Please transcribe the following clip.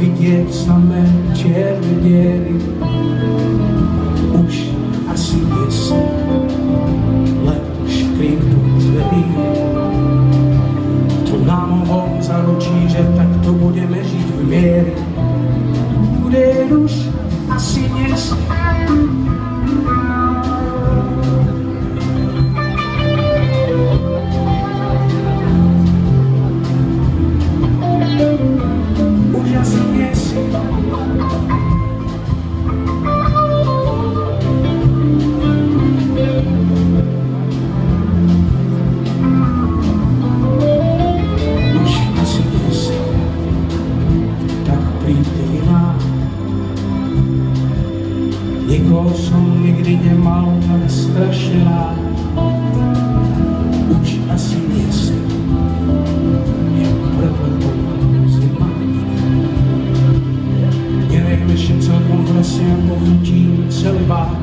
vidět samé černé děry. Už asi 10 let škritu dverí. To nám ho zaručí, že takto budeme žít v míry. Bude už asi 10. Nikoho som nikdy nemal tak strašne rád. Už asi nie je prepletou zima. Neviem ešte celkom presne, ako chutím celý bát.